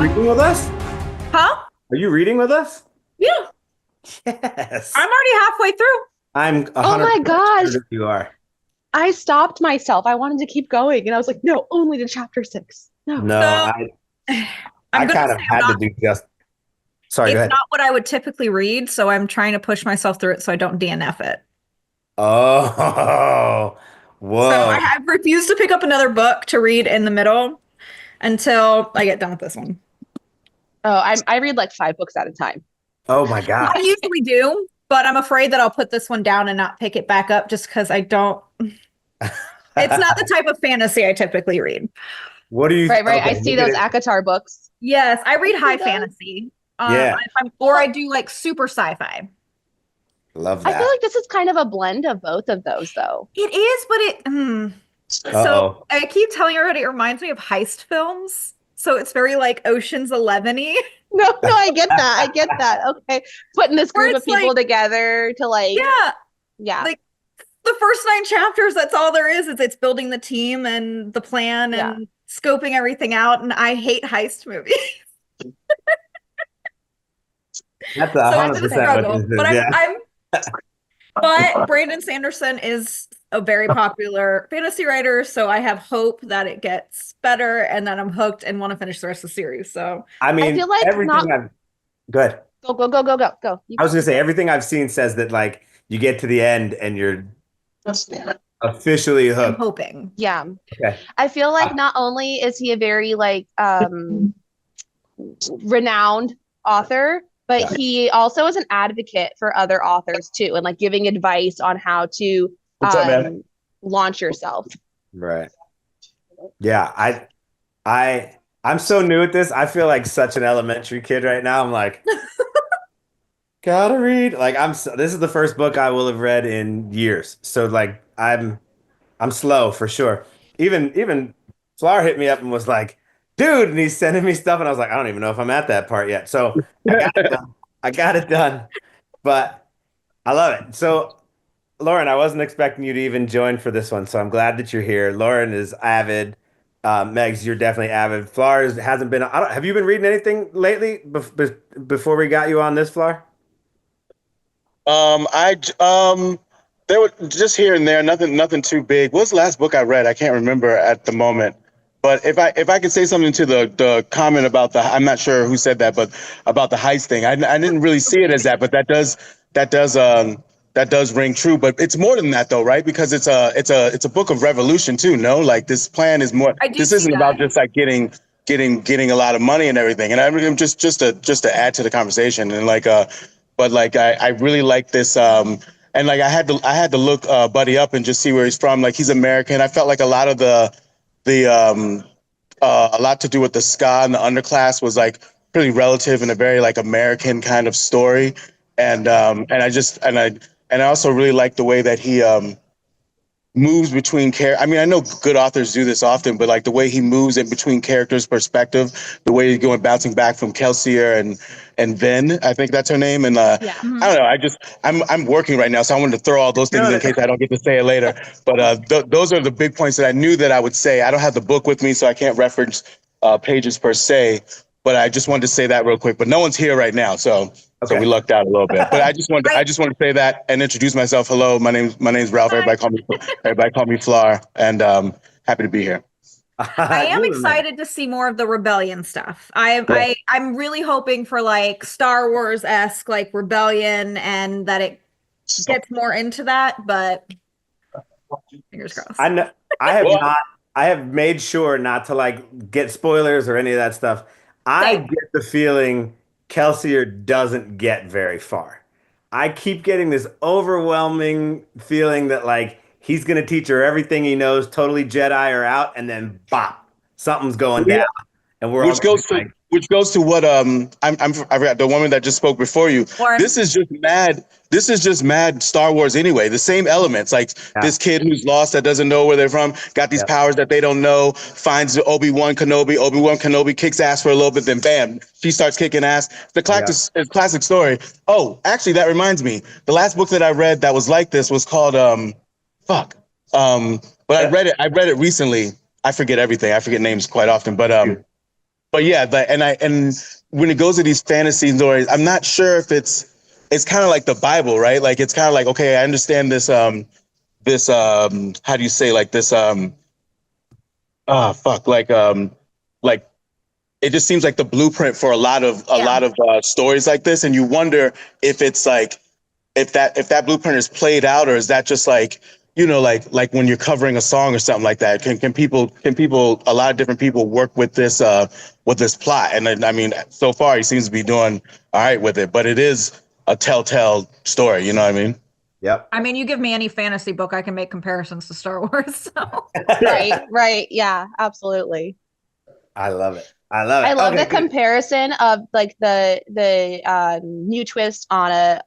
reading with us? Huh? Are you reading with us? Yeah. Yes. I'm already halfway through. I'm 100% Oh my gosh. sure that you are. I stopped myself. I wanted to keep going, and I was like, no, only to chapter 6. No. No, So, I I'm gonna kind of say had to do just. Sorry, go it's ahead. not what I would typically read, so I'm trying to push myself through it so I don't DNF it. Oh, So whoa. I have refused to pick up another book to read in the middle until I get done with this one. Oh, I read like 5 books at a time. Oh my I God. usually do, but I'm afraid that I'll put this one down and not pick it back up just because I don't. It's not the type of fantasy I typically read. What do you? Right. I Okay, see those ACOTAR books. Yes, I read high those. fantasy. Yeah. Or I do like super sci-fi. Love I that. feel like this is kind of a blend of both of those, though. It is, but so I keep telling everybody it reminds me of heist films. So it's very like Ocean's 11-y. No, I get that. I get that. Okay. Putting this Where group of it's people like- together to like, Yeah, like the first 9 chapters, that's all there is it's building the team and the plan and scoping everything out. And I hate heist movies. That's So 100% it's a struggle. what this is. But Yeah. but Brandon Sanderson is a very popular fantasy writer, so I have hope that it gets better and that I'm hooked and want to finish the rest of the series. So I mean, I feel like everything I've. Good. Go. I was gonna say everything I've seen says that like you get to the end and you're officially I'm hooked. hoping. Yeah. Okay. I feel like not only is he a very like renowned author, but he also is an advocate for other authors too, and like giving advice on how to What's up, man? launch yourself. Right. Yeah, I'm so new at this. I feel like such an elementary kid right now. I'm like, gotta read. Like this is the first book I will have read in years. So like I'm slow for sure. Even Flower hit me up and was like, dude, and he's sending me stuff, and I was like, I don't even know if I'm at that part yet. So I got it done. I got it done. But I love it. So Lauren, I wasn't expecting you to even join for this one, so I'm glad that you're here. Lauren is avid. Megs, you're definitely avid. Flars hasn't been. Have you been reading anything lately before we got you on this, Flar? There were just here and there, nothing too big. What was the last book I read? I can't remember at the moment. But if I could say something to the comment about I'm not sure who said that, but about the heist thing, I didn't really see it as that, but that does ring true. But it's more than that though, right? Because it's a book of revolution too. No, like this plan is more. This isn't about just like getting a lot of money and everything. And I'm just to add to the conversation and like but like I really like this and like I had to look Buddy up and just see where he's from. Like he's American. I felt like a lot of a lot to do with the ska and the underclass was like pretty relative and a very like American kind of story. And I also really like the way that he moves between I mean, I know good authors do this often, but like the way he moves in between characters' perspective, the way he's going bouncing back from Kelsier and Ven, I think that's her name. And I don't know, I'm working right now, so I wanted to throw all those things in case I don't get to say it later. But those are the big points that I knew that I would say. I don't have the book with me, so I can't reference pages per se. But I just wanted to say that real quick. But no one's here right now, so we lucked out a little bit. But I just wanted to say that and introduce myself. Hello, my name's Ralph. Everybody call me Flar, and happy to be here. I am excited to see more of the rebellion stuff. I'm really hoping for like Star Wars-esque like rebellion and that it gets more into that, but fingers crossed. I know I have made sure not to like get spoilers or any of that stuff. I get the feeling Kelsier doesn't get very far. I keep getting this overwhelming feeling that like he's gonna teach her everything he knows, totally Jedi her out, and then bop, something's going down, and which goes to what I forgot the woman that just spoke before you. Lauren. This is just mad Star Wars anyway. The same elements, like this kid who's lost that doesn't know where they're from, got these powers that they don't know, finds Obi-Wan Kenobi. Obi-Wan Kenobi kicks ass for a little bit, then bam, she starts kicking ass. The classic story. Oh, actually, that reminds me. The last book that I read that was like this was called but I read it recently. I forget everything. I forget names quite often, but but yeah, and when it goes to these fantasy stories, I'm not sure if it's kind of like the Bible, right? Like it's kind of like, okay, I understand this how do you say, like this fuck, like it just seems like the blueprint for a lot of stories like this, and you wonder if it's like if that blueprint is played out, or is that just like, like when you're covering a song or something like that. Can people a lot of different people work with this plot? And I mean, so far he seems to be doing all right with it, but it is a telltale story, you know what I mean? Yep. I mean, you give me any fantasy book, I can make comparisons to Star Wars. So. Right. Yeah, absolutely. I love it. I love it. I love Okay, the comparison of like the new twist on a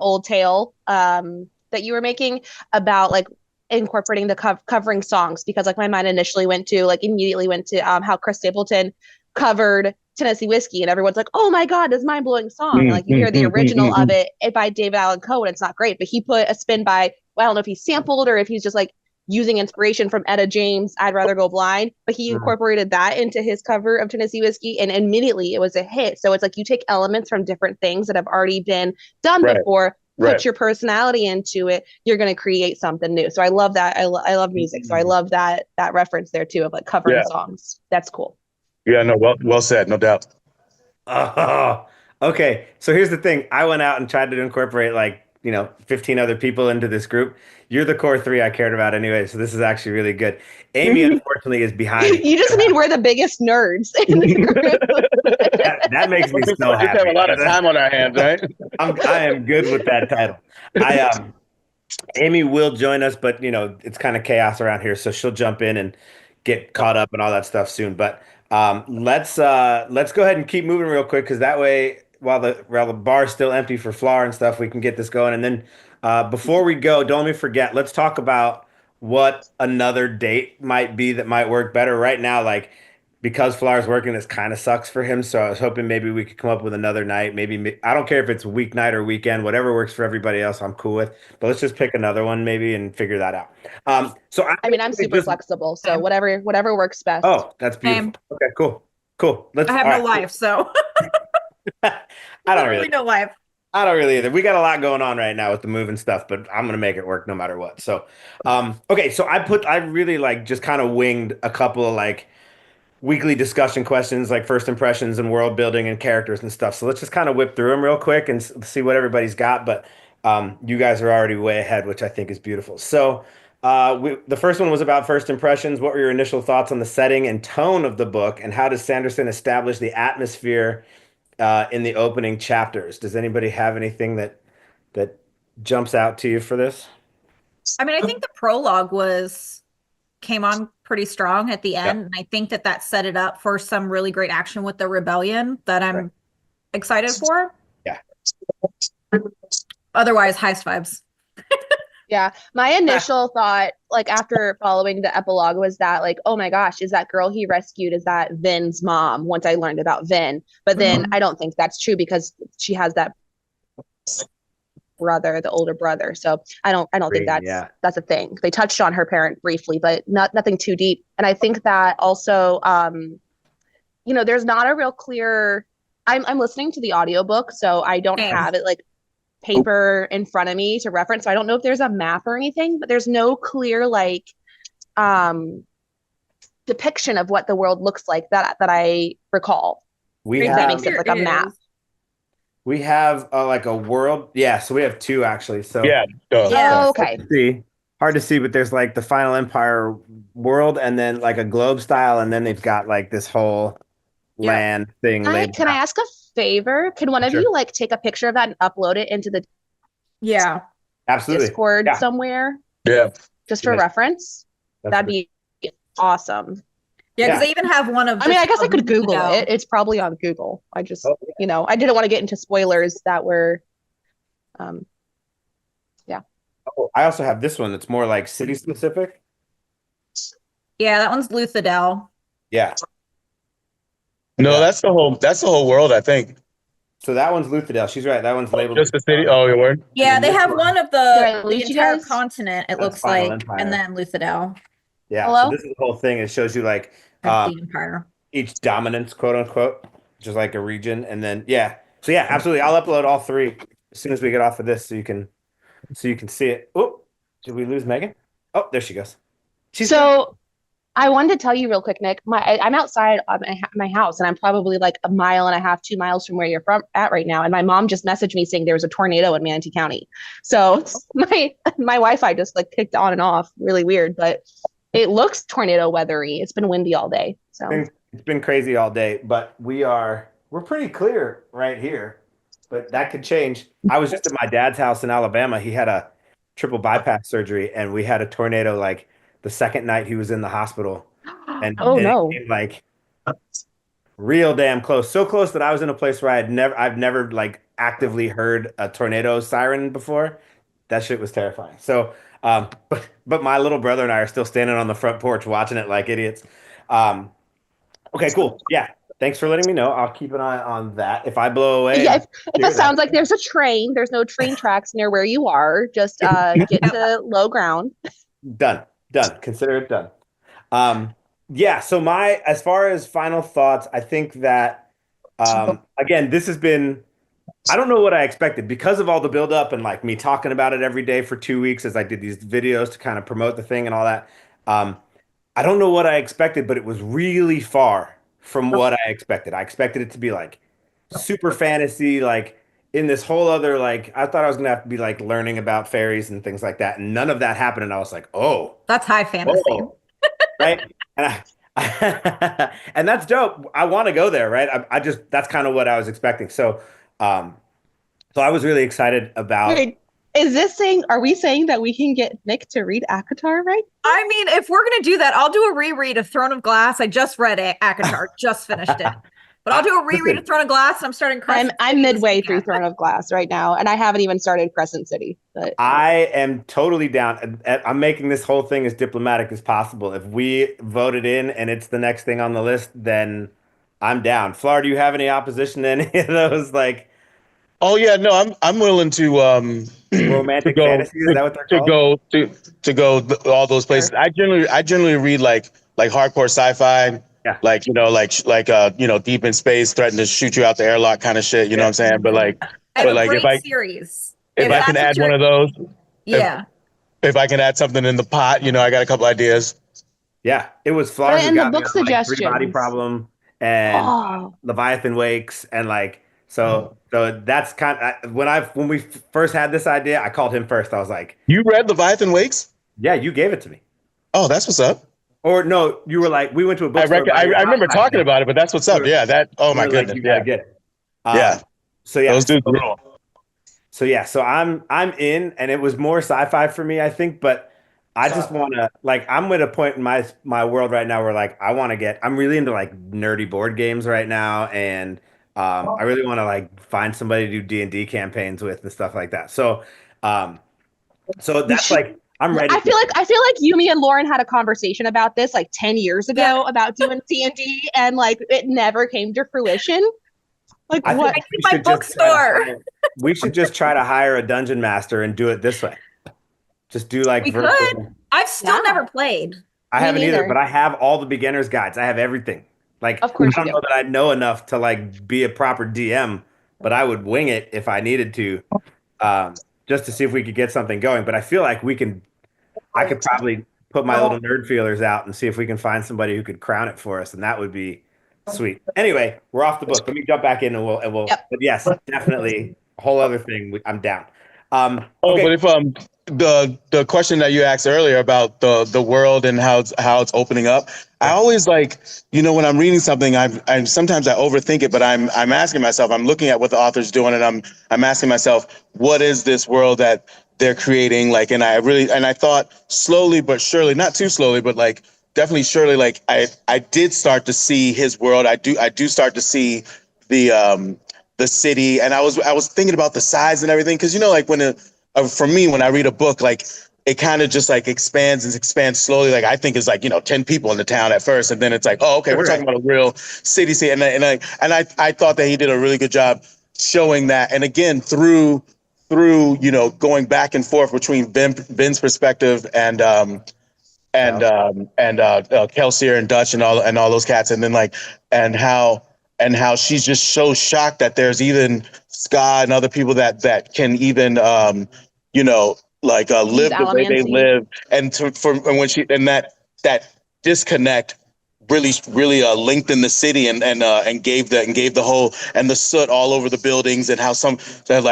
old tale that you were making about like incorporating the covering songs, because like my mind initially immediately went to how Chris Stapleton covered Tennessee Whiskey, and everyone's like, oh my God, this mind-blowing song. And, like you hear the original of it by David Allan Coe, and it's not great, but he put a spin by, well, I don't know if he sampled or if he's just like using inspiration from Etta James' I'd Rather Go Blind, but he incorporated that into his cover of Tennessee Whiskey, and immediately it was a hit. So it's like you take elements from different things that have already been done before, put your personality into it, you're going to create something new. So I love that. I love music. So I love that reference there too, of like covering songs. That's cool. Yeah, no, well said, no doubt. Oh, okay. So here's the thing. I went out and tried to incorporate 15 other people into this group. You're the core three I cared about anyway, so this is actually really good. Amy, unfortunately, is behind me. You just mean we're the biggest nerds in the group. That makes me so happy. We have a lot of time on our hands, right? I am good with that title. Amy will join us, but it's kind of chaos around here, so she'll jump in and get caught up and all that stuff soon. But let's go ahead and keep moving real quick, because that way, while the bar's still empty for flour and stuff, we can get this going. And then before we go, don't let me forget, let's talk about what another date might be that might work better right now. Like, because Flour's working, this kind of sucks for him. So I was hoping maybe we could come up with another night. Maybe, I don't care if it's weeknight or weekend, whatever works for everybody else, I'm cool with. But let's just pick another one maybe and figure that out. I mean, I'm super flexible, so whatever works best. Oh, that's beautiful. Okay, cool. I have no life, so I don't really no life. I don't really either. We got a lot going on right now with the move and stuff, but I'm gonna make it work no matter what. So, okay. So I really just kind of winged a couple of weekly discussion questions, like first impressions and world building and characters and stuff. So let's just kind of whip through them real quick and see what everybody's got. But you guys are already way ahead, which I think is beautiful. So the first one was about first impressions. What were your initial thoughts on the setting and tone of the book, and how does Sanderson establish the atmosphere in the opening chapters? Does anybody have anything that jumps out to you for this? I mean, I think the prologue came on pretty strong at the end. And I think that set it up for some really great action with the rebellion that I'm excited for. Yeah. Otherwise, heist vibes. Yeah. My initial thought, after following the epilogue, was that oh my gosh, is that girl he rescued, is that Vin's mom, once I learned about Vin. But then I don't think that's true, because she has that brother, the older brother. So I don't think that's a thing. They touched on her parent briefly, but nothing too deep. And I think that also, there's not a real clear, I'm listening to the audiobook, so I don't have it paper in front of me to reference. So I don't know if there's a map or anything, but there's no clear depiction of what the world looks like that I recall. That makes it a map. We have a world. Yeah, so we have two actually. So okay. Hard to see, but there's the Final Empire world, and then a globe style, and then they've got this whole land thing. Can I ask a favor? Can one of you take a picture of that and upload it into the absolutely Discord somewhere? Yeah, just for reference. That'd be awesome. Yeah, because they even have one of. I mean, I guess I could Google it. It's probably on Google. I just, I didn't want to get into spoilers that were, yeah. Oh, I also have this one that's more city specific. Yeah, that one's Luthadel. Yeah. No, that's the whole world, I think. So that one's Luthadel. She's right. That one's labeled. Just the city. Oh, your word. Yeah, they have one of the entire continent. It looks like, Empire. And then Luthadel. Yeah. Hello? So this is the whole thing. It shows you the Empire. each dominance, quote unquote, just like a region. And then so yeah, absolutely. I'll upload all three as soon as we get off of this, so you can see it. Oh, did we lose Megan? Oh, there she goes. She's good. So I wanted to tell you real quick, Nick. I'm outside of my house, and I'm probably like a mile and a half, 2 miles from where you're from at right now. And my mom just messaged me saying there was a tornado in Manatee County. So my Wi-Fi just like kicked on and off, really weird. But it looks tornado weathery. It's been windy all day. So It's been crazy all day, but we're pretty clear right here. But that could change. I was just at my dad's house in Alabama. He had a triple bypass surgery, and we had a tornado like the second night he was in the hospital, and, oh and it no. came like real damn close. So close that I was in a place where I've never like actively heard a tornado siren before. That shit was terrifying. So, but my little brother and I are still standing on the front porch watching it like idiots. Um, okay, cool. Yeah. Thanks for letting me know. I'll keep an eye on that. If I blow away, Yeah, if it sounds like there's a train, there's no train tracks near where you are. Just get to low ground. done. Consider it done. Yeah, so as far as final thoughts, I think that again, this has been I don't know what I expected because of all the buildup and like me talking about it every day for 2 weeks as I did these videos to kind of promote the thing and all that. Um, I don't know what I expected, but it was really far from what I expected. I expected it to be like super fantasy, like in this whole other like I thought I was gonna have to be like learning about fairies and things like that, and none of that happened. And I was like, oh, That's high fantasy. whoa, right? And and that's dope. I want to go there, right? I just that's kind of what I was expecting. Um, so I was really excited about. Wait, are we saying that we can get Nick to read ACOTAR, right? I mean, if we're gonna do that, I'll do a reread of Throne of Glass. I just read it, ACOTAR, just finished it. But I'll do a reread of Throne of Glass, and I'm starting Crescent I'm City midway through Throne of Glass right now, and I haven't even started Crescent City. But I am totally down. I'm making this whole thing as diplomatic as possible. If we vote it in and it's the next thing on the list, then I'm down. Fleur, do you have any opposition to any of those like Oh yeah, no, I'm willing to romantic fantasies? Is that what they're called? all those places. I generally read like hardcore sci-fi, Yeah. like deep in space, threaten to shoot you out the airlock kind of shit. You know what I'm saying? But I have a like great series. if I can that's add what one of those, Yeah. if I can add something in the pot, I got a couple ideas. Yeah, it was Fleur who and the got me book on like Three Body suggestions. Problem and Oh, Leviathan Wakes and like so that's kind of when we first had this idea, I called him first. I was like, You read Leviathan Wakes? yeah, you gave it to me. Oh, that's what's up. Or no, you were like, we went to a bookstore. I remember talking about it, but that's what's up. Yeah, that. Oh my like, goodness. you gotta Yeah, get it. yeah. So yeah, Those dudes rule. so yeah, so I'm in, and it was more sci-fi for me, I think, but I just want to like I'm at a point in my world right now where like I'm really into like nerdy board games right now, and I really want to like find somebody to do D&D campaigns with and stuff like that. Um, so that's like I'm ready. I feel like you, me, and Lauren had a conversation about this like 10 years ago about doing D&D, and like it never came to fruition. Like I what? think My bookstore. We should just try to hire a dungeon master and do it this way. Just do like We virtual. could. I've still never played. I Me haven't either, neither. but I have all the beginner's guides. I have everything. Like, Of course I you don't do. know that I know enough to like be a proper DM, but I would wing it if I needed to, just to see if we could get something going. But I feel like I could probably put my little nerd feelers out and see if we can find somebody who could crown it for us, and that would be sweet. Anyway, we're off the book. Let me jump back in and we'll. Yep. But yes, definitely a whole other thing. I'm down. Oh, Okay. but if the question that you asked earlier about the world and how it's opening up, I always like, when I'm reading something, I'm sometimes I overthink it, but I'm asking myself, I'm looking at what the author's doing, and I'm asking myself, what is this world that they're creating? Like, and I thought slowly but surely, not too slowly, but like definitely surely, like I did start to see his world. I do start to see the city, and I was thinking about the size and everything, because like for me, when I read a book, like it kind of just like expands and expands slowly. Like I think it's like 10 people in the town at first, and then it's like, oh, okay, we're talking about a real city. And I thought that he did a really good job showing that, and again through going back and forth between Ben's perspective and and Kelsier and Dutch and all those cats, and then like and how she's just so shocked that there's even Scott and other people that can even you know live the way they live, and when she and that disconnect really lengthened the city and gave the whole and the soot all over the buildings, and how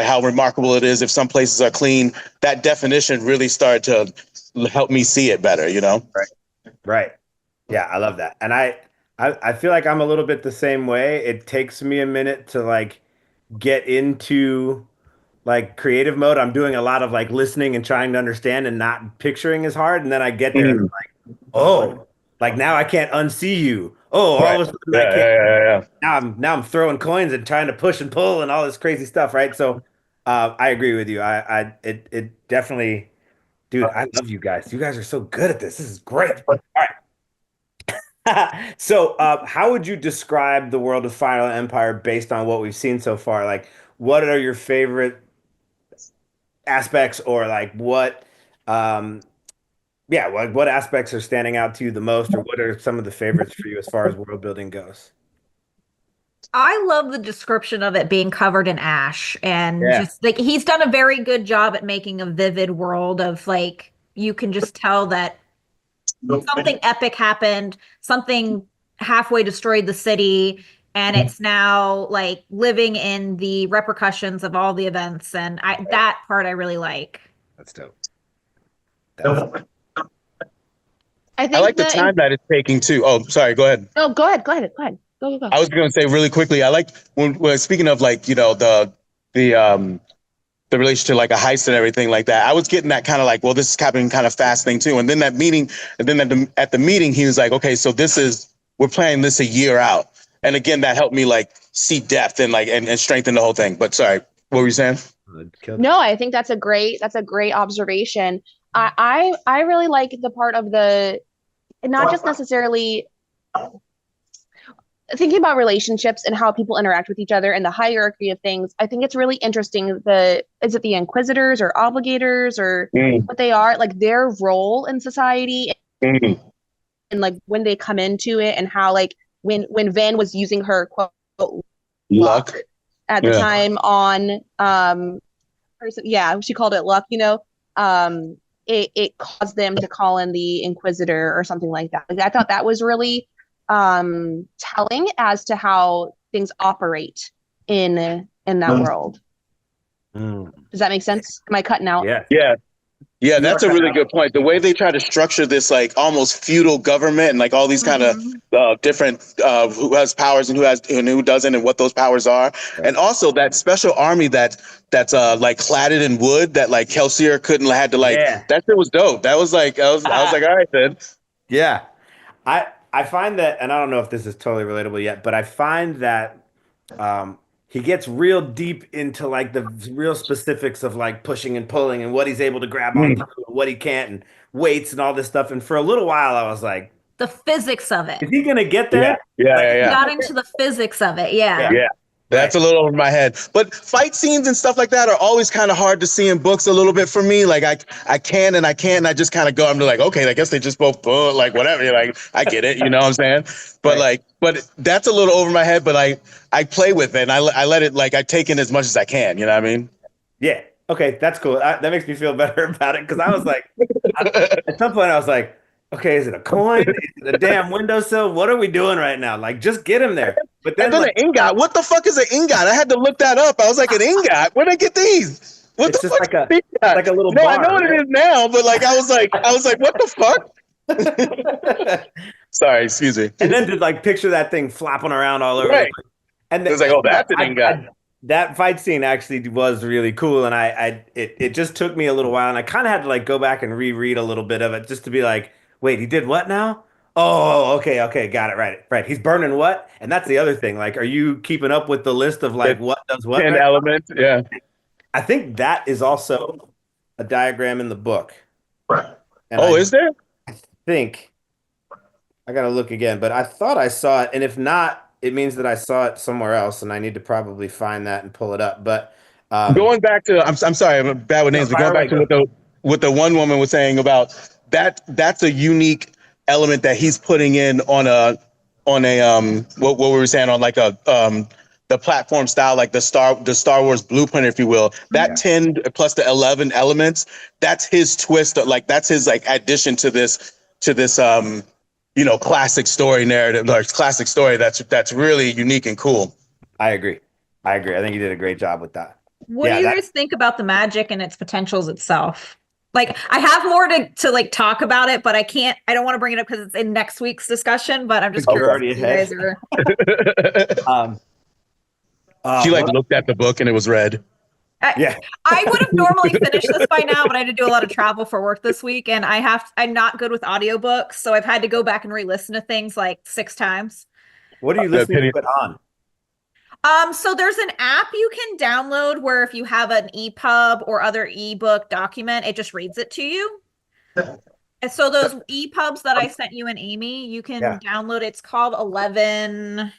how remarkable it is if some places are clean. That definition really started to help me see it better, you know? Right. Yeah, I love that. And I feel like I'm a little bit the same way. It takes me a minute to like get into like creative mode. I'm doing a lot of like listening and trying to understand and not picturing as hard. And then I get there and I'm like, oh, like now I can't unsee you. Oh, all of a sudden I can't. Now I'm throwing coins and trying to push and pull and all this crazy stuff, right? So I agree with you. It definitely, dude, I love you guys. You guys are so good at this. This is great. All right. So how would you describe the world of Final Empire based on what we've seen so far? Like, what are your favorite aspects, or like what aspects are standing out to you the most, or what are some of the favorites for you as far as world building goes? I love the description of it being covered in ash, and just like he's done a very good job at making a vivid world of like you can just tell that something epic happened, something halfway destroyed the city, and it's now like living in the repercussions of all the events, and that part I really like. That's dope. I like the time that it's taking too. Oh, sorry. Go ahead. No, go ahead. Go. I was going to say really quickly. I like when speaking of like the relation to like a heist and everything like that. I was getting that kind of like, well, this is happening kind of fast thing too. And then that meeting, at the meeting, he was like, okay, so we're planning this a year out. And again, that helped me like see depth and like and strengthen the whole thing. But sorry, what were you saying? No, I think that's a great observation. I really like the part of the not just necessarily thinking about relationships and how people interact with each other and the hierarchy of things. I think it's really interesting. Is it the Inquisitors or Obligators or what they are, like their role in society and like when they come into it, and how like when Van was using her quote luck at the time on she called it luck, you know, it caused them to call in the Inquisitor or something like that. Like, I thought that was really telling as to how things operate in that world. Does that make sense? Am I cutting out? Yeah, that's a really good point. The way they try to structure this like almost feudal government and like all these kind of different who has powers and who doesn't, and what those powers are, and also that special army that's like cladded in wood that like Kelsier had to like. That shit was dope. That was like I was like, all right then. Yeah, I find that, and I don't know if this is totally relatable yet, but I find that he gets real deep into like the real specifics of like pushing and pulling and what he's able to grab onto and what he can't, and weights and all this stuff. And for a little while, I was like, the physics of it. Is he gonna get there? He got into the physics of it. Yeah. That's a little over my head. But fight scenes and stuff like that are always kind of hard to see in books a little bit for me. Like I can and I can't, and I just kind of go, I'm like, okay, I guess they just both like whatever. Like I get it, you know what I'm saying? But but that's a little over my head, but I play with it and I let it, like I take in as much as I can, you know what I mean? Yeah. Okay, that's cool. That makes me feel better about it, because I was like, at some point I was like, okay, is it a coin? Is it a damn windowsill? What are we doing right now? Like, just get him there. But then like, an ingot. What the fuck is an ingot? I had to look that up. I was like, an ingot? Where'd I get these? What the fuck? Like a little bar. I know what it is now, but like I was like, what the fuck? Sorry, excuse me. And then to like picture that thing flopping around all over. Right. And it was like, oh, that's an ingot. That fight scene actually was really cool, and it just took me a little while, and I kind of had to like go back and reread a little bit of it just to be like, wait, he did what now? Oh, okay, got it, right. He's burning what? And that's the other thing. Like, are you keeping up with the list of like what does what? 10 elements, yeah. I think that is also a diagram in the book. Right. Is there? I think I gotta look again, but I thought I saw it, and if not, it means that I saw it somewhere else, and I need to probably find that and pull it up. But going back to, I'm sorry, I'm bad with names, but going back to what the one woman was saying about that's a unique element that he's putting in on a what we were saying, on like a the platform style, like the Star Wars blueprint, if you will. That 10 plus the 11 elements, that's his twist. Like that's his like addition to this classic story narrative, like classic story that's really unique and cool. I agree. I think you did a great job with that. What do you guys think about the magic and its potentials itself? Like, I have more to like talk about it, but I don't want to bring it up because it's in next week's discussion, but I'm just curious. Already ahead. Are... She like looked at the book and it was red. I would have normally finished this by now, but I had to do a lot of travel for work this week, and I'm not good with audiobooks, so I've had to go back and re-listen to things like 6 times. What are you listening to it on? So there's an app you can download where if you have an EPUB or other ebook document, it just reads it to you. And so those EPUBs that I sent you and Amy, you can download. It's called 11.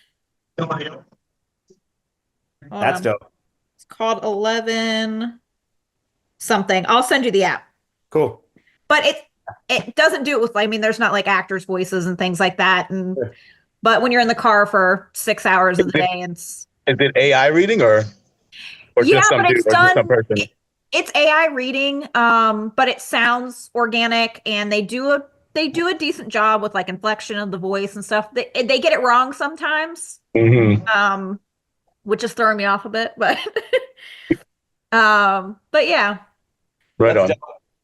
That's dope. It's called 11 something. I'll send you the app. Cool. But it doesn't do it with, I mean, there's not like actors' voices and things like that. But when you're in the car for 6 hours of the day, is it AI reading or just some dude, or just some person? It's AI reading, but it sounds organic, and they do a decent job with like inflection of the voice and stuff. They get it wrong sometimes, which is throwing me off a bit, but yeah. Right on.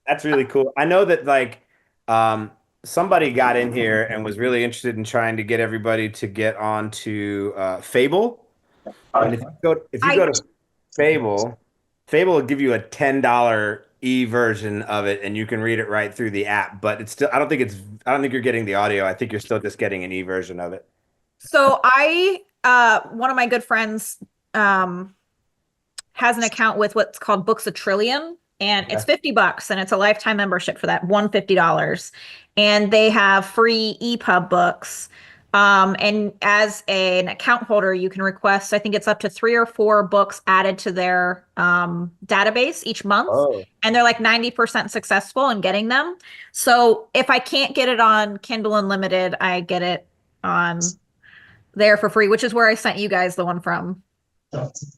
That's really cool. I know that like somebody got in here and was really interested in trying to get everybody to get onto Fable. And if you go to Fable will give you a $10 version of it, and you can read it right through the app. But it's still, I don't think you're getting the audio. I think you're still just getting an version of it. So one of my good friends has an account with what's called Books A Trillion, and it's $50, and it's a lifetime membership for that, $150. And they have free EPUB books. And as an account holder, you can request, I think it's up to 3 or 4 books added to their database each month. Oh. And they're like 90% successful in getting them. So if I can't get it on Kindle Unlimited, I get it on there for free, which is where I sent you guys the one from.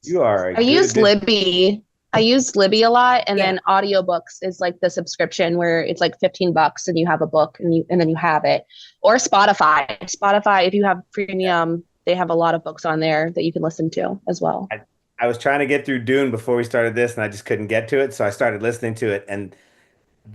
You are. I use Libby. I use Libby a lot, and then audiobooks is like the subscription where it's like $15 and you have a book and then you have it. Or Spotify. Spotify, if you have premium, they have a lot of books on there that you can listen to as well. I was trying to get through Dune before we started this, and I just couldn't get to it, so I started listening to it, and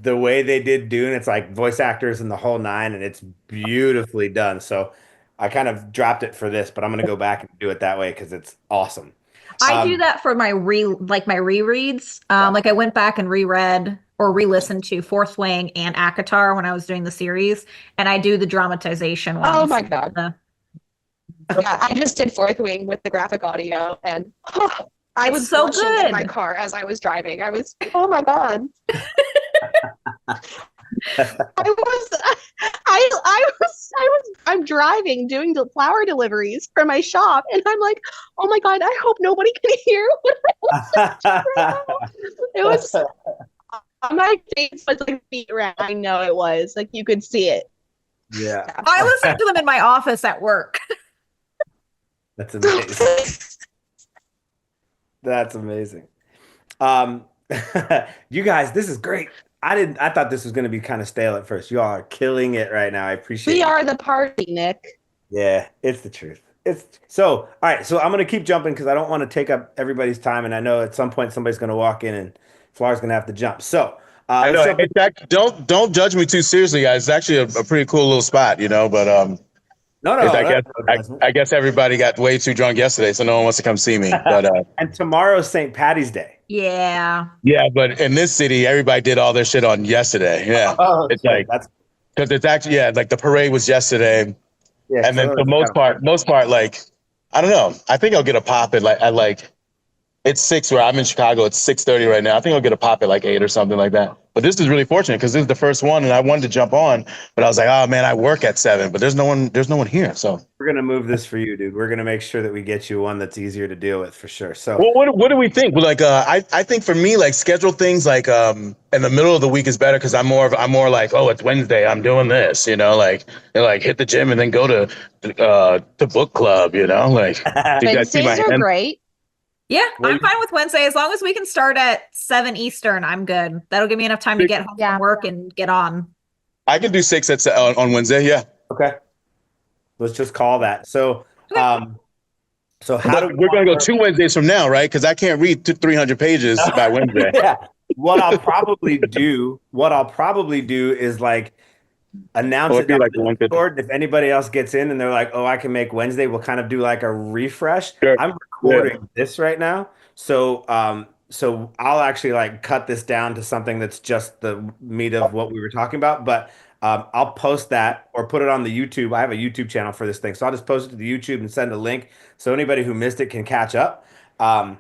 the way they did Dune, it's like voice actors and the whole 9, and it's beautifully done. So I kind of dropped it for this, but I'm going to go back and do it that way because it's awesome. I do that for my rereads. Like I went back and reread or re-listened to Fourth Wing and ACOTAR when I was doing the series, and I do the dramatization ones. Oh my God. Yeah, I just did Fourth Wing with the graphic audio, and I was so good in my car as I was driving. Oh my God. I'm driving, doing the flower deliveries for my shop, and I'm like, oh my God, I hope nobody can hear what I was It was my face was like beat around. I know it was. Like you could see it. Yeah. I listened to them in my office at work. That's amazing. That's amazing. You guys, this is great. I thought this was going to be kind of stale at first. You all are killing it right now. I appreciate it. We are the party, Nick. Yeah, it's the truth. All right. So I'm going to keep jumping because I don't want to take up everybody's time. And I know at some point somebody's going to walk in and Flara's going to have to jump. So I know. Don't judge me too seriously, guys. It's actually a pretty cool little spot, but no. I guess everybody got way too drunk yesterday, so no one wants to come see me. But and tomorrow's St. Patty's Day. Yeah. Yeah, but in this city, everybody did all their shit on yesterday. Yeah, it's like because it's actually like the parade was yesterday, and then for most part, like I don't know. I think I'll get a pop at like it's 6 where I'm in Chicago. It's 6:30 right now. I think I'll get a pop at like 8 or something like that. But this is really fortunate because this is the first one, and I wanted to jump on, but I was like, oh man, I work at 7, but there's no one here. So We're gonna move this for you, dude. We're gonna make sure that we get you one that's easier to deal with for sure. So well, what do we think? Well, like I think for me, like schedule things like in the middle of the week is better because I'm more like, oh, it's Wednesday, I'm doing this, like hit the gym and then go to book club, like Wednesdays are great. Yeah, I'm fine with Wednesday as long as we can start at 7 Eastern. I'm good. That'll give me enough time to get home from work and get on. I can do 6 on Wednesday. Yeah. Okay. Let's just call that. So, so how do we're going to go 2 Wednesdays from now, right? Because I can't read 300 pages by Wednesday. Yeah. What I'll probably do is like announce it on the Discord. If anybody else gets in and they're like, "Oh, I can make Wednesday," we'll kind of do like a refresh. Sure. I'm recording this right now, so so I'll actually like cut this down to something that's just the meat of what we were talking about. But I'll post that or put it on the YouTube. I have a YouTube channel for this thing, so I'll just post it to the YouTube and send a link so anybody who missed it can catch up. And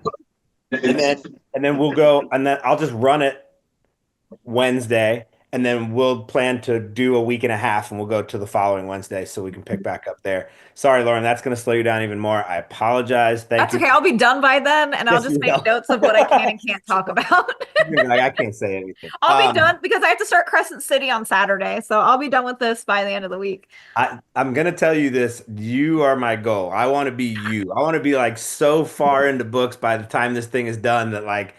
then we'll go, and then I'll just run it Wednesday, and then we'll plan to do a week and a half, and we'll go to the following Wednesday so we can pick back up there. Sorry, Lauren, that's going to slow you down even more. I apologize. That's okay. I'll be done by then, and I'll just make notes of what I can and can't talk about. Like, I can't say anything. I'll be done because I have to start Crescent City on Saturday, so I'll be done with this by the end of the week. I'm going to tell you this. You are my goal. I want to be you. I want to be like so far into books by the time this thing is done that like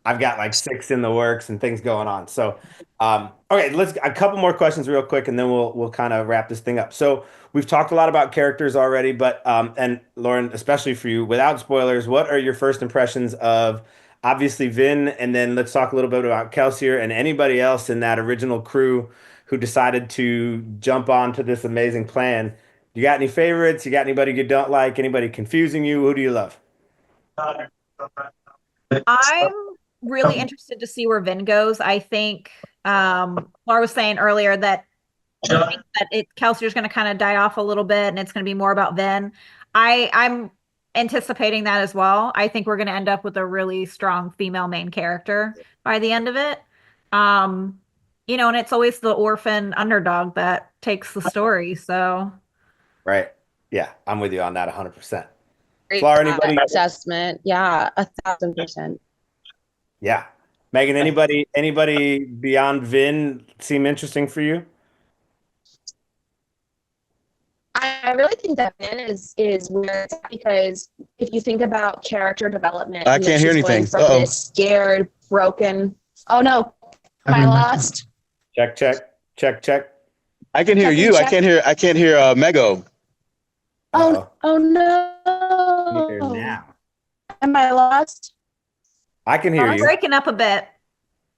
I've got like 6 in the works and things going on. So, okay, let's a couple more questions real quick, and then we'll kind of wrap this thing up. So we've talked a lot about characters already, but and Lauren, especially for you, without spoilers, what are your first impressions of obviously Vin, and then let's talk a little bit about Kelsier and anybody else in that original crew who decided to jump onto this amazing plan. You got any favorites? You got anybody you don't like? Anybody confusing you? Who do you love? I'm really interested to see where Vin goes. I think Laura was saying earlier that I think that Kelsier's going to kind of die off a little bit, and it's going to be more about Vin. I'm anticipating that as well. I think we're going to end up with a really strong female main character by the end of it. And it's always the orphan underdog that takes the story. So, right, yeah, I'm with you on that 100%. Laura, anybody assessment? Yeah, 1,000%. Yeah. Megan, anybody beyond Vin seem interesting for you? I really think that Vin is where it's at because if you think about character development, I can't hear anything. From this scared, broken. Oh no, am I lost? Check. I can hear you. Check. I can't hear Mego. Oh no. Now. Am I lost? I can hear you. Breaking up a bit.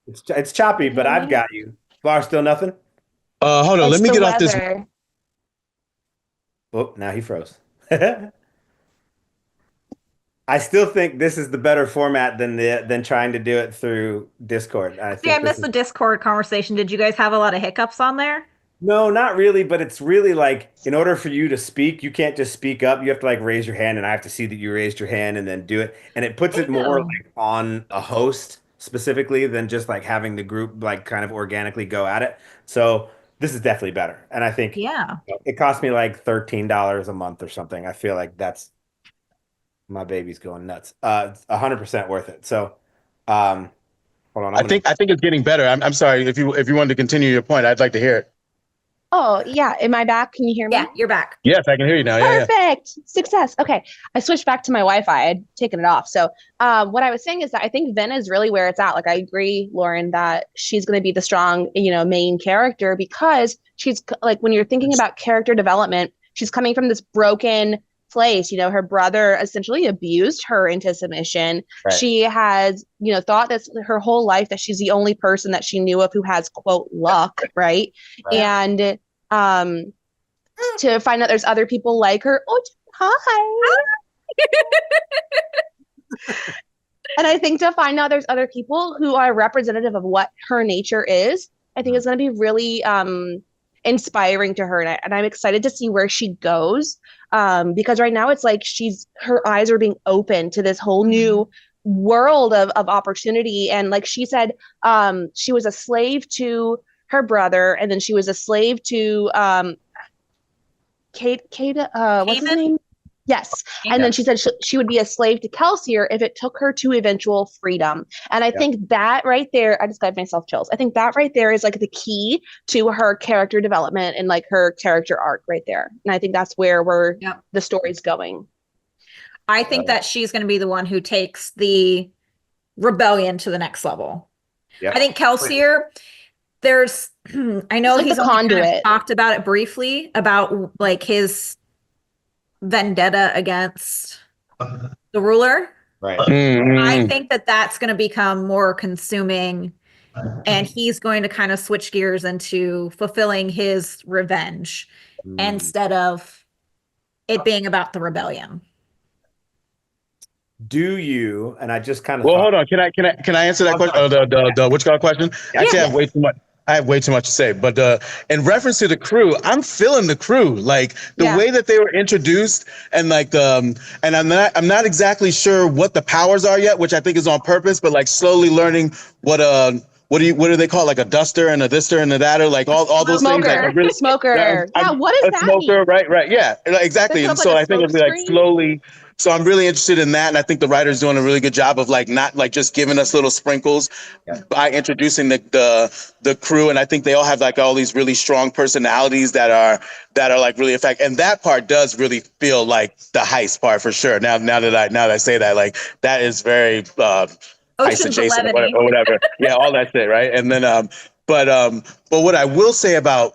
It's choppy, but I've got you. Bar, still nothing? Hold on. Let me get off this. Oh, now he froze. I still think this is the better format than trying to do it through Discord. I missed the Discord conversation. Did you guys have a lot of hiccups on there? No, not really, but it's really like in order for you to speak, you can't just speak up. You have to like raise your hand, and I have to see that you raised your hand and then do it. And it puts it more like on a host specifically than just like having the group like kind of organically go at it. So this is definitely better. And I think it cost me like $13 a month or something. I feel like that's my baby's going nuts. It's 100% worth it. So hold on. I think it's getting better. I'm sorry if you wanted to continue your point, I'd like to hear it. Oh, yeah. Am I back? Can you hear me? Yeah, you're back. Yes, I can hear you now. Perfect. Yeah. Success. Okay. I switched back to my Wi-Fi. I'd taken it off. So what I was saying is that I think Vin is really where it's at. Like, I agree, Lauren, that she's going to be the strong, main character because she's like, when you're thinking about character development, she's coming from this broken place. Her brother essentially abused her into submission. Right. She has, thought this her whole life that she's the only person that she knew of who has quote luck, right? And to find out there's other people like her. Oh, hi. And I think to find out there's other people who are representative of what her nature is, I think it's going to be really inspiring to her, and I'm excited to see where she goes. Because right now it's like her eyes are being opened to this whole new world of opportunity. And like she said, she was a slave to her brother, and then she was a slave to Kate, what's his Haven? name? Yes. And then she said she would be a slave to Kelsier if it took her to eventual freedom. And I think that right there, I just got myself chills. I think that right there is like the key to her character development and like her character arc right there. And I think that's where the story's going. I think that she's going to be the one who takes the rebellion to the next level. Yep. I think Kelsier, there's, I know like he's the only conduit. kind of talked about it briefly about like his vendetta against the ruler. Right. I think that that's going to become more consuming, and he's going to kind of switch gears into fulfilling his revenge instead of it being about the rebellion. Do you, and I just kind of Well, hold on. Can I answer that question? The what you call question? Actually, I have way too much. I have way too much to say. But in reference to the crew, I'm feeling the crew. Like the way that they were introduced, and like and I'm not exactly sure what the powers are yet, which I think is on purpose. But like slowly learning what do they call, like a duster and a thister and a datter, like all those things. Like really, smoker. Yeah, what is that? Smoker, mean? Right. Yeah, exactly. And so I think it'll be like slowly. So I'm really interested in that, and I think the writer's doing a really good job of like not like just giving us little sprinkles by introducing the crew, and I think they all have like all these really strong personalities that are like really effective, and that part does really feel like the heist part for sure. Now that I say that, like that is very heist adjacent or whatever. Yeah, all that shit, right? And then but what I will say about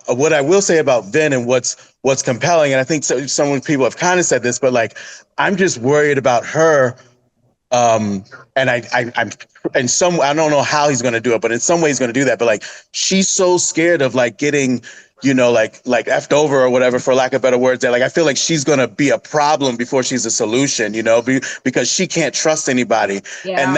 Vin and what's compelling, and I think some people have kind of said this, but like I'm just worried about her. And I'm in some, I don't know how he's going to do it, but in some way he's going to do that. But like she's so scared of like getting, like effed over or whatever, for lack of better words, that like I feel like she's going to be a problem before she's a solution, because she can't trust anybody. And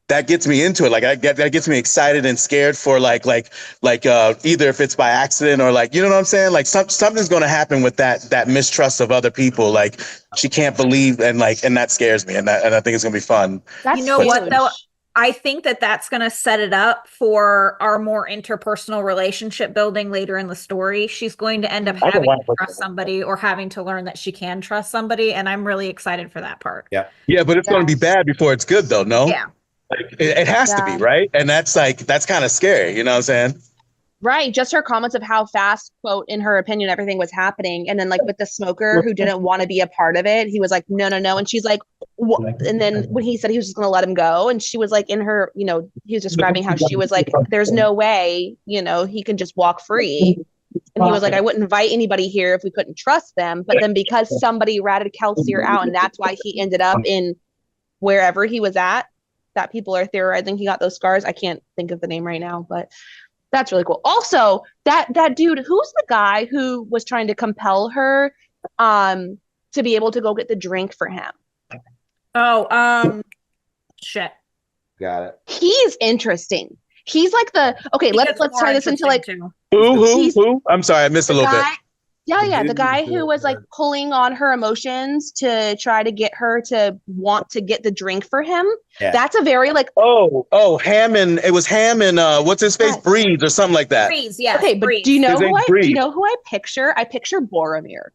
that gets me into it. Like that gets me excited and scared for like either if it's by accident or like, you know what I'm saying? Like something's going to happen with that mistrust of other people. Like she can't believe, and that scares me. And I think it's going to be fun. You know what though? I think that that's going to set it up for our more interpersonal relationship building later in the story. She's going to end up having to trust somebody or having to learn that she can trust somebody. And I'm really excited for that part. Yeah. Yeah. But it's going to be bad before it's good though. No? Yeah. Like, it has to be, right? And that's kind of scary, you know what I'm saying? Right. Just her comments of how fast, quote, in her opinion, everything was happening. And then like with the smoker who didn't want to be a part of it, he was like, no. And she's like, what? And then when he said he was just going to let him go, and she was like in her, he was describing how she was like, there's no way, he can just walk free. And he was like, I wouldn't invite anybody here if we couldn't trust them. But then because somebody ratted Kelsier out, and that's why he ended up in wherever he was at, that people are theorizing he got those scars. I can't think of the name right now, but that's really cool. Also, that dude, who's the guy who was trying to compel her to be able to go get the drink for him? Oh, shit. Got it. He's interesting. He's like let's tie this into like who? I'm sorry, I missed a little bit. Yeah, the guy who was like pulling on her emotions to try to get her to want to get the drink for him. Yeah. That's a very like Hammond. It was Hammond. What's his face? Breeze or something like that. Breeze, yeah. Okay, but do you know who I picture? I picture Boromir.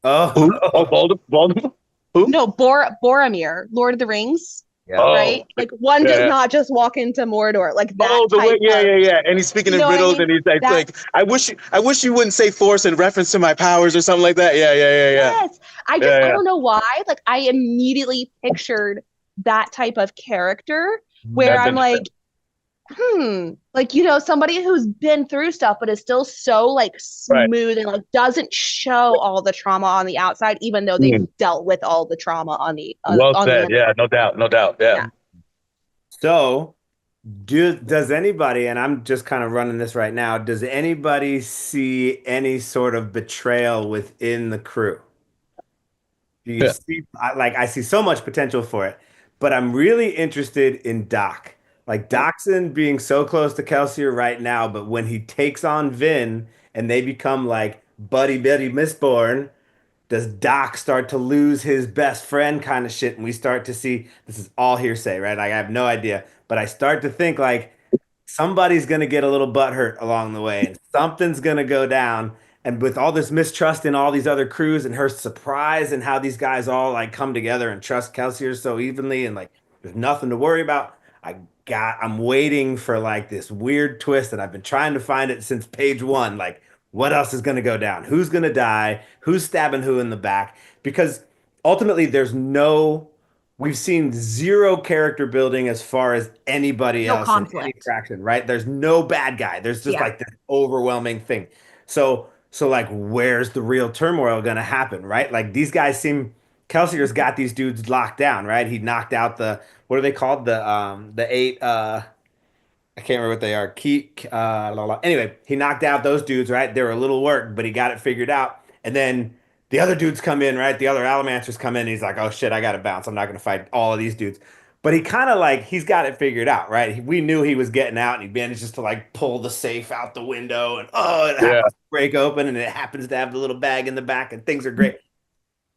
Voldemort. Who? No, Boromir, Lord of the Rings. Yeah. Right? Like one does not just walk into Mordor like that. Yeah. And he's speaking in riddles, and he's like, I wish you wouldn't say force in reference to my powers or something like that. Yeah. Yes. I don't know why. Like I immediately pictured that type of character where I'm like, like, somebody who's been through stuff, but is still so like smooth and like doesn't show all the trauma on the outside, even though they've dealt with all the trauma on the well said. Yeah, no doubt. Yeah. So does anybody, and I'm just kind of running this right now, does anybody see any sort of betrayal within the crew? Do you see, I see so much potential for it, but I'm really interested in Doc. Like Doxson being so close to Kelsier right now, but when he takes on Vin and they become like buddy Mistborn, Does Doc start to lose his best friend kind of shit? And we start to see, this is all hearsay, right? Like, I have no idea, but I start to think like somebody's going to get a little butthurt along the way and something's going to go down. And with all this mistrust in all these other crews and her surprise and how these guys all like come together and trust Kelsier so evenly and like there's nothing to worry about. I'm waiting for like this weird twist and I've been trying to find it since page one. Like, what else is going to go down? Who's going to die? Who's stabbing who in the back? Because ultimately, we've seen zero character building as far as anybody No else in any conflict. fraction, right? There's no bad guy. There's just Yeah. like this overwhelming thing. So like, where's the real turmoil going to happen, right? Like these guys Kelsier's got these dudes locked down, right? He knocked out what are they called? The eight, I can't remember what they are. Anyway, he knocked out those dudes, right? They were a little work, but he got it figured out. And then the other dudes come in, right? The other Alamancers come in. And he's like, oh shit, I got to bounce. I'm not going to fight all of these dudes. But he kind of like, he's got it figured out, right? We knew he was getting out and he manages to like pull the safe out the window and it happens to break open and it happens to have the little bag in the back and things are great.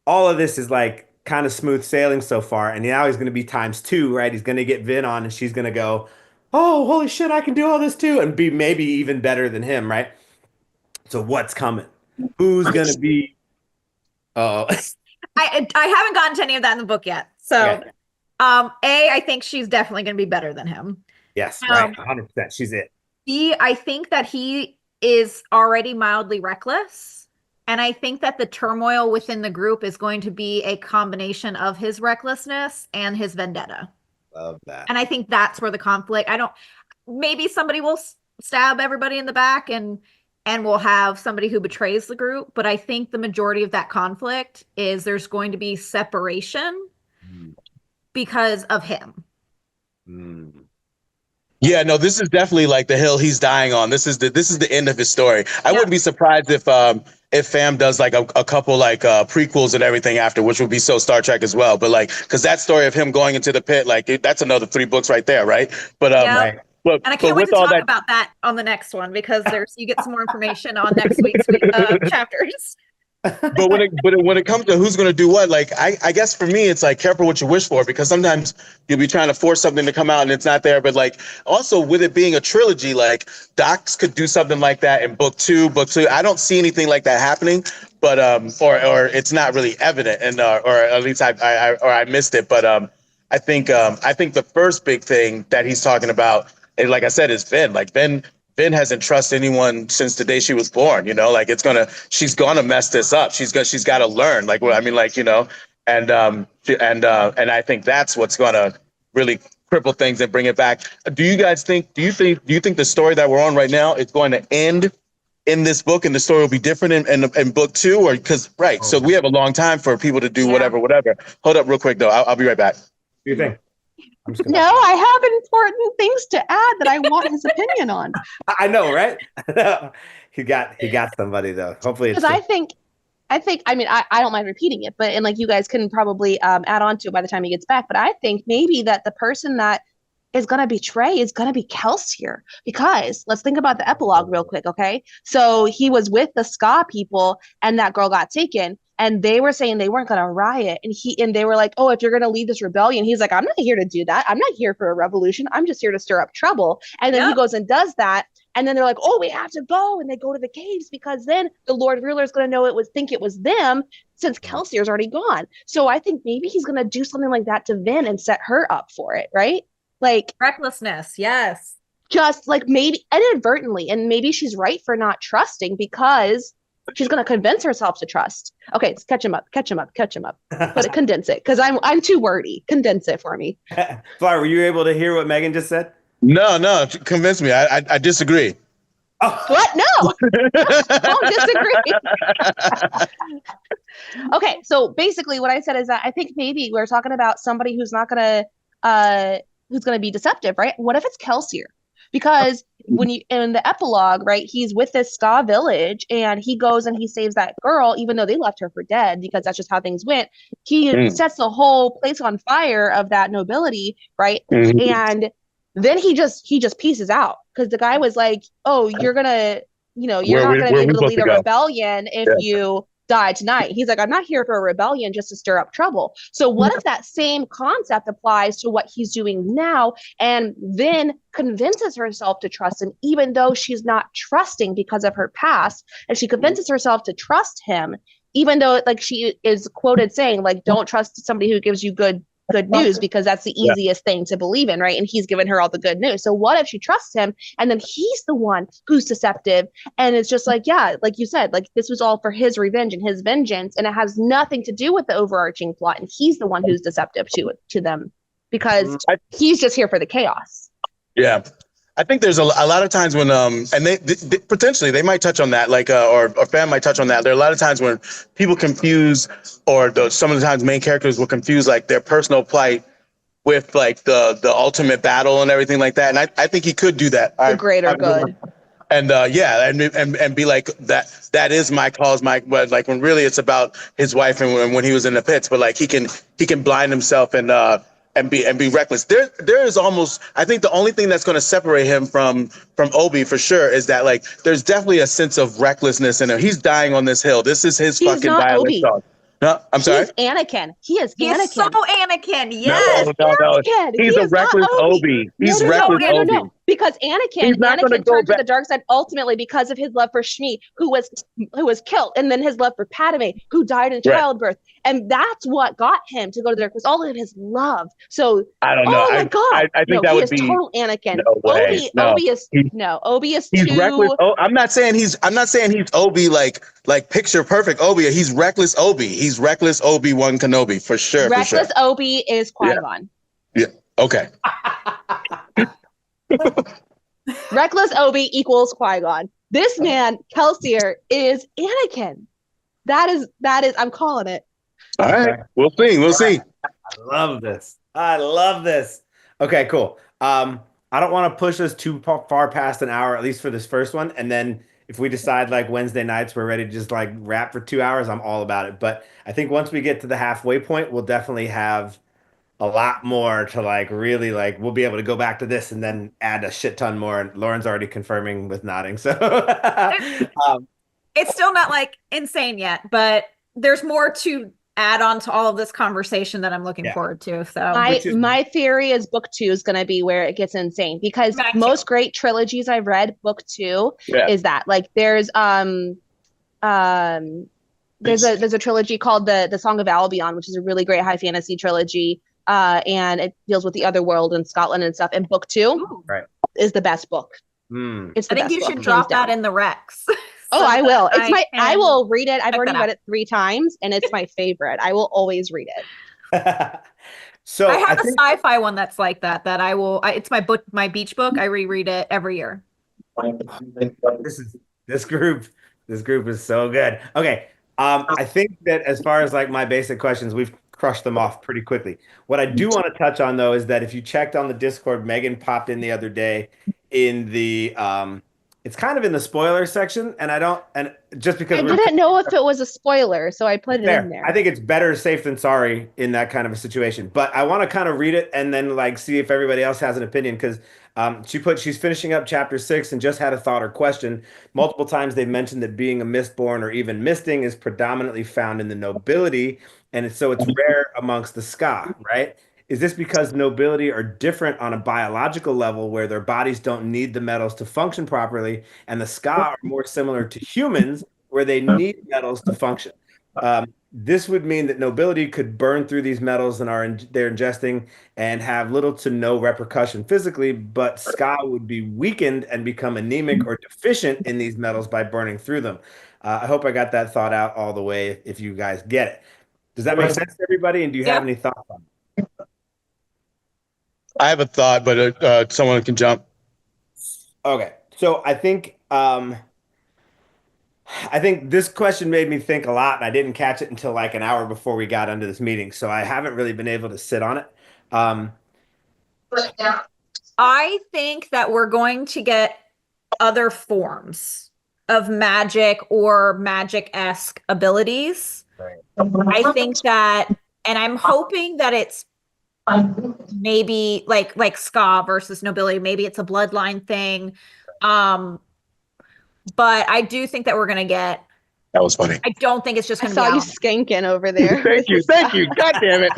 All of this is like kind of smooth sailing so far. And now he's going to be times two, right? He's going to get Vin on and she's going to go, oh, holy shit, I can do all this too. And be maybe even better than him, right? So what's coming? Who's going to be? Oh, I haven't gotten to any of that in the book yet. So, okay. I think she's definitely going to be better than him. Yes, right. 100%. She's it. B, I think that he is already mildly reckless. And I think that the turmoil within the group is going to be a combination of his recklessness and his vendetta. Love that. And I think that's where the conflict, maybe somebody will stab everybody in the back and we'll have somebody who betrays the group. But I think the majority of that conflict is there's going to be separation because of him. Yeah, no, this is definitely like the hill he's dying on. This is the end of his story. I wouldn't be surprised if Fam does like a couple like prequels and everything after, which would be so Star Trek as well. But like, because that story of him going into the pit, like that's another 3 books right there, right? But right. And I can't wait to talk about that on the next one because you get some more information on next week's chapters. But when it comes to who's going to do what, like I guess for me it's like careful what you wish for, because sometimes you'll be trying to force something to come out and it's not there. But like also with it being a trilogy, like Docs could do something like that in book two. I don't see anything like that happening, but or it's not really evident, and or at least I missed it. But I think the first big thing that he's talking about, and like I said, is Vin. Like Vin hasn't trusted anyone since the day she was born, you know, like she's gonna mess this up. She's got to learn, like, what I mean, like, you know, and I think that's what's gonna really cripple things and bring it back. Do you think the story that we're on right now is going to end in this book and the story will be different in book 2, or so we have a long time for people to do whatever. Hold up real quick though. I'll be right back. What do you think? No, I have important things to add that I want his opinion on. I know, right? he got somebody though. Hopefully, it's because I mean, I don't mind repeating it, but like you guys can probably add on to it by the time he gets back. But I think maybe that the person that is going to betray is going to be Kelsier, because let's think about the epilogue real quick, okay? So he was with the Ska people, and that girl got taken. And they were saying they weren't going to riot. And they were like, oh, if you're going to lead this rebellion, he's like, I'm not here to do that. I'm not here for a revolution. I'm just here to stir up trouble. And then he goes and does that. And then they're like, oh, we have to go. And they go to the caves, because then the Lord Ruler is going to know think it was them, since Kelsier's already gone. So I think maybe he's going to do something like that to Vin and set her up for it, right? Like recklessness. Yes. Just like maybe inadvertently. And maybe she's right for not trusting, because she's going to convince herself to trust. Okay, catch him up. But condense it, because I'm too wordy. Condense it for me. Flower, were you able to hear what Megan just said? No, convince me. I disagree. Oh. What? No. Don't disagree. Okay, so basically what I said is that I think maybe we're talking about somebody who's not going to be deceptive, right? What if it's Kelsier? Because when you in the epilogue, right, he's with this Ska village and he goes and he saves that girl, even though they left her for dead, because that's just how things went. He sets the whole place on fire of that nobility, right? And then he just pieces out, because the guy was like, oh, you're not gonna be able to lead a rebellion if you die tonight. He's like, I'm not here for a rebellion just to stir up trouble. So what if that same concept applies to what he's doing now, and then convinces herself to trust him, even though she's not trusting because of her past, and she convinces herself to trust him, even though like she is quoted saying like, don't trust somebody who gives you good news, because that's the easiest thing to believe in, right? And he's given her all the good news. So what if she trusts him, and then he's the one who's deceptive, and it's just like, yeah, like you said, like this was all for his revenge and his vengeance, and it has nothing to do with the overarching plot, and he's the one who's deceptive to them because he's just here for the chaos. Yeah. I think there's a lot of times when and they potentially they might touch on that, like or fan might touch on that. There are a lot of times when people confuse, or some of the times main characters will confuse like their personal plight with like the ultimate battle and everything like that. And I think he could do that. The greater good. And and be like that is my cause, but like when really it's about his wife and when he was in the pits. But like he can blind himself and be reckless. There is almost, I think the only thing that's going to separate him from Obi for sure is that like there's definitely a sense of recklessness in him. He's dying on this hill. This is his fucking violent dog. No, I'm sorry. He's Anakin. He is Anakin. He's so Anakin. Yes. No. He's a reckless Obi. He's reckless Obi. No. Because Anakin turned to the dark side ultimately because of his love for Shmi, who was killed, and then his love for Padme, who died in childbirth, and that's what got him to go to the dark, was all of his love. So I don't know. Oh my god! I think that would be total Anakin. No way. Obi is he's too reckless. Oh, I'm not saying he's Obi like picture perfect Obi. He's reckless Obi. He's reckless Obi-Wan Kenobi for sure. Reckless Obi is Qui-Gon. Yeah. Okay. Reckless Obi equals Qui-Gon. This man, Kelsier, is Anakin. That is. I'm calling it. All right. We'll see. I love this. Okay, cool. I don't want to push us too far past an hour, at least for this first one. And then if we decide like Wednesday nights, we're ready to just like wrap for 2 hours, I'm all about it. But I think once we get to the halfway point, we'll definitely have a lot more to like really like, we'll be able to go back to this and then add a shit ton more. And Lauren's already confirming with nodding. So it's still not like insane yet, but there's more to add on to all of this conversation that I'm looking forward to. So my theory is book 2 is going to be where it gets insane, because most great trilogies I've read, book 2 is that like there's a trilogy called the Song of Albion, which is a really great high fantasy trilogy. And it deals with the other world and Scotland and stuff. And book 2 is the best book. I think you should drop that in the Rex. Oh, I will. I will read it. I've already read it 3 times, and it's my favorite. I will always read it. So I have a sci-fi one that's like that. That I will. It's my book, my beach book. I reread it every year. This group is so good. Okay, I think that as far as like my basic questions, we've crushed them off pretty quickly. What I do want to touch on though is that if you checked on the Discord, Megan popped in the other day in the it's kind of in the spoiler section, and just because I didn't know if it was a spoiler, so I put it in there. I think it's better safe than sorry in that kind of a situation. But I want to kind of read it and then like see if everybody else has an opinion, because she's finishing up chapter 6 and just had a thought or question. Multiple times they've mentioned that being a Mistborn or even misting is predominantly found in the nobility, and it's rare amongst the Ska, right? Is this because nobility are different on a biological level where their bodies don't need the metals to function properly, and the Ska are more similar to humans where they need metals to function? This would mean that nobility could burn through these metals and they're ingesting and have little to no repercussion physically, but Ska would be weakened and become anemic or deficient in these metals by burning through them. I hope I got that thought out all the way if you guys get it. Does that make sense to everybody? And do you have any thoughts on it? I have a thought, but someone can jump. Okay, so I think this question made me think a lot, and I didn't catch it until like an hour before we got into this meeting, so I haven't really been able to sit on it. I think that we're going to get other forms of magic or magic-esque abilities. Right. I think that, and I'm hoping that it's maybe like Ska versus nobility. Maybe it's a bloodline thing. But I do think that we're going to get That was funny. I don't think it's just I going to be saw you Alan. skanking over there. Thank you. God damn it.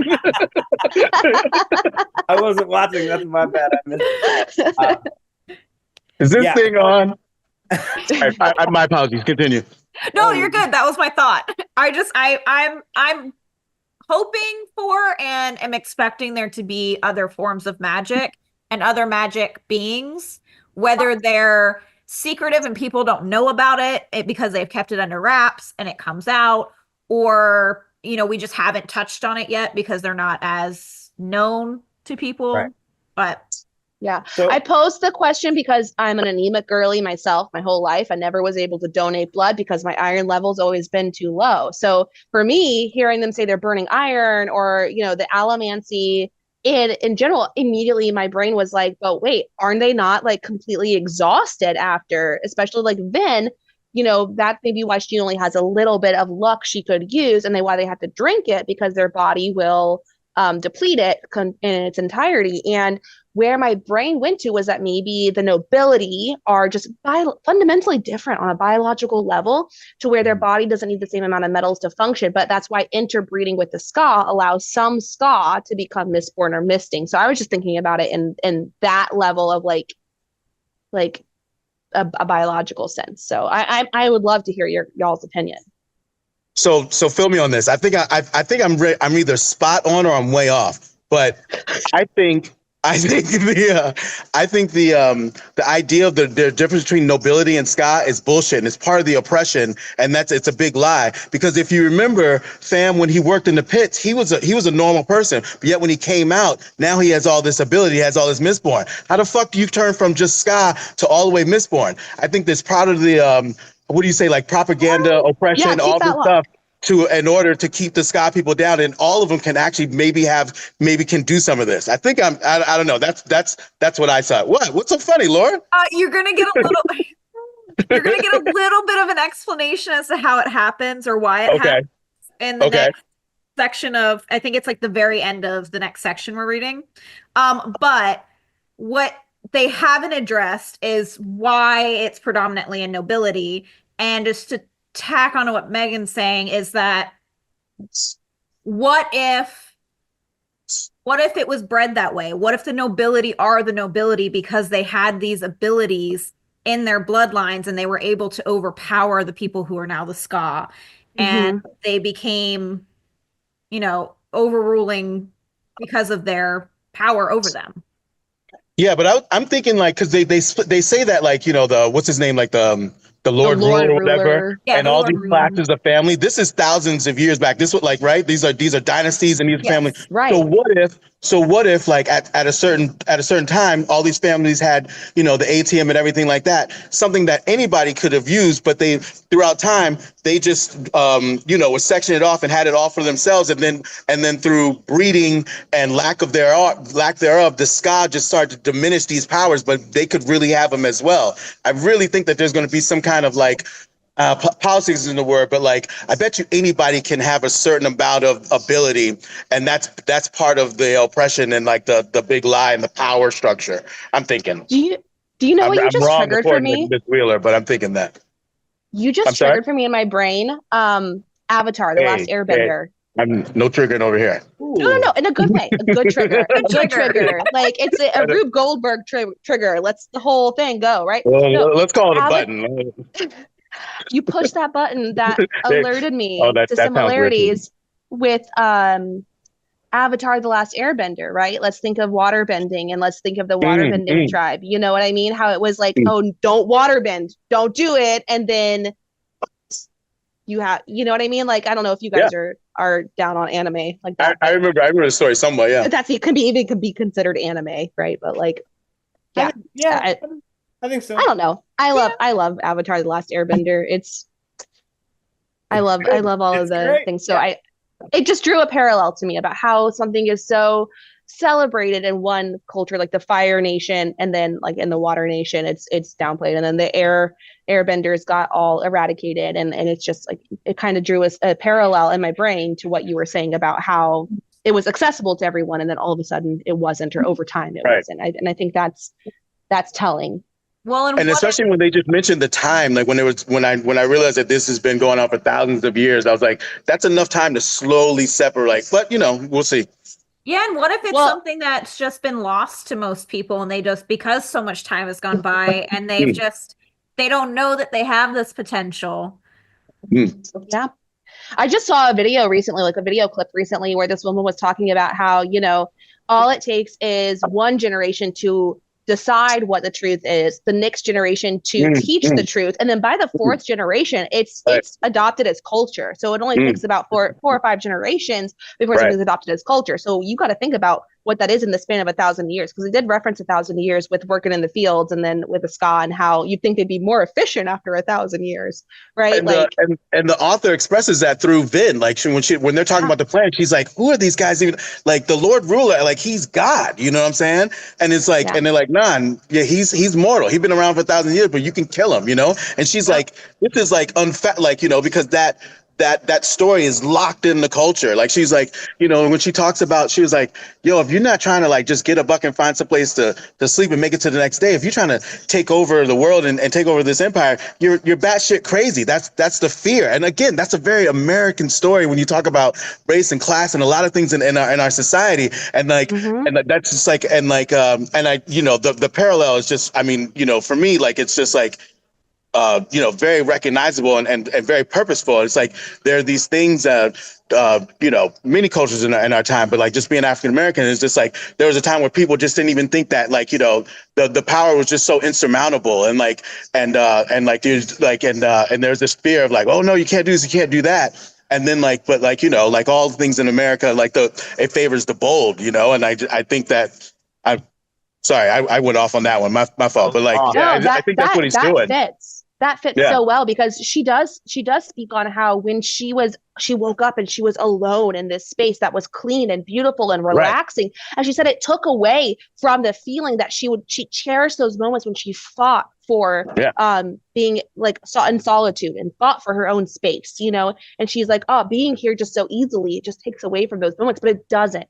I wasn't watching. That's my bad. I missed. Is this Yeah. thing on? My apologies. Continue. No, you're good. That was my thought. I'm hoping for and am expecting there to be other forms of magic and other magic beings, whether they're secretive and people don't know about it because they've kept it under wraps and it comes out, or we just haven't touched on it yet because they're not as known to people. Right. But yeah, So, I posed the question because I'm an anemic girly myself my whole life. I never was able to donate blood because my iron level's always been too low. So for me, hearing them say they're burning iron or, the allomancy in general, immediately my brain was like, but wait, aren't they not like completely exhausted after, especially like Vin, that may be why she only has a little bit of luck she could use and why they have to drink it because their body will deplete it in its entirety. And where my brain went to was that maybe the nobility are just fundamentally different on a biological level to where their body doesn't need the same amount of metals to function. But that's why interbreeding with the ska allows some ska to become Mistborn or misting. So I was just thinking about it in that level of like a biological sense. So I would love to hear y'all's opinion. So fill me on this. I think I'm either spot on or I'm way off. But I think the idea of the difference between nobility and ska is bullshit, and it's part of the oppression, and it's a big lie. Because if you remember, Sam, when he worked in the pits, he was a normal person, but yet when he came out, now he has all this ability, he has all this Mistborn. How the fuck do you turn from just ska to all the way Mistborn? I think that's part of the what do you say, like propaganda, oppression, all this stuff. In order to keep the ska people down, and all of them can actually maybe can do some of this. I think I don't know. That's what I thought. What's so funny, Laura? You're gonna get a little bit of an explanation as to how it happens or why it happens in the next section of, I think it's like the very end of the next section we're reading. But what they haven't addressed is why it's predominantly in nobility, and just to tack on to what Megan's saying is that what if it was bred that way? What if the nobility are the nobility because they had these abilities in their bloodlines and they were able to overpower the people who are now the ska, and they became, overruling because of their power over them? Yeah, but I'm thinking like, because they say that like, the what's his name, like the Lord Ruler or whatever, and all these classes of family. This is thousands of years back. This was like, right? These are dynasties and these families. Right. So what if like at a certain time, all these families had, the ATM and everything like that, something that anybody could have used, but throughout time, they just, would section it off and had it all for themselves. And then through breeding and lack thereof, the ska just started to diminish these powers, but they could really have them as well. I really think that there's going to be some kind of like, politics isn't the word, but like, I bet you anybody can have a certain amount of ability, and that's part of the oppression and like the big lie and the power structure. I'm thinking. Do you know what you just triggered for me? Miss Wheeler, but I'm thinking that. You just triggered for me in my brain. Avatar: The Last Airbender. I'm no triggering over here. No, in a good way. A good trigger. A good trigger. Like it's a Rube Goldberg trigger. Let's the whole thing go, right? Well, let's call it a button. You push that button that alerted me to that similarities with Avatar: The Last Airbender, right? Let's think of water bending, and let's think of the waterbending tribe. You know what I mean? How it was like, oh, don't waterbend, don't do it, and then you know what I mean? Like, I don't know if you guys are down on anime like that. I remember the story somewhat. Yeah, it could be considered anime, right? But like, I think so. I don't know. I love Avatar: The Last Airbender. I love all of the things. So it just drew a parallel to me about how something is so celebrated in one culture, like the Fire Nation, and then like in the Water Nation, it's downplayed, and then the Airbenders got all eradicated, and it's just like it kind of drew a parallel in my brain to what you were saying about how it was accessible to everyone, and then all of a sudden it wasn't, or over time it wasn't. And I think that's telling. Well, And what especially when they just mentioned the time, like when I realized that this has been going on for thousands of years, I was like, that's enough time to slowly separate. But we'll see. yeah, and what if it's Well, something that's just been lost to most people and they just, because so much time has gone by and they don't know that they have this potential. yeah. I just saw a video recently, like a video clip recently, where this woman was talking about how, all it takes is one generation to decide what the truth is, the next generation to teach the truth, and then by the fourth generation, it's adopted as culture. So it only takes about four or five generations before something's adopted as culture. So you got to think about what that is in the span of 1,000 years, because it did reference 1,000 years with working in the fields and then with the ska, and how you'd think they'd be more efficient after 1,000 years, right? And the author expresses that through Vin, like when they're talking about the plan, she's like, who are these guys even? Like the Lord Ruler, like he's God, you know what I'm saying? And it's like, and they're like, nah, he's mortal. He's been around for 1,000 years, but you can kill him, And she's like, this is like because that story is locked in the culture. Like she's like, when she talks about, she was like, yo, if you're not trying to like just get a buck and find some place to sleep and make it to the next day, if you're trying to take over the world and take over this empire, you're batshit crazy. That's the fear. And again, that's a very American story when you talk about race and class and a lot of things in our society. And like, and that's just like, and like, and I, the parallel is just, I mean, for me, like, it's just like, very recognizable and very purposeful. It's like there are these things many cultures in our time, but like just being African American is just like there was a time where people just didn't even think that like the power was just so insurmountable and there's this fear of like, oh no, you can't do this, you can't do that. And then like all things in America, like it favors the bold, and I think that I went off on that one, my fault, but like I think that's what he's doing. That fits so well, because she does speak on how when she woke up and she was alone in this space that was clean and beautiful and relaxing. And she said it took away from the feeling that she cherished those moments when she fought for being like in solitude and fought for her own space, and she's like, oh, being here just so easily, it just takes away from those moments. But it doesn't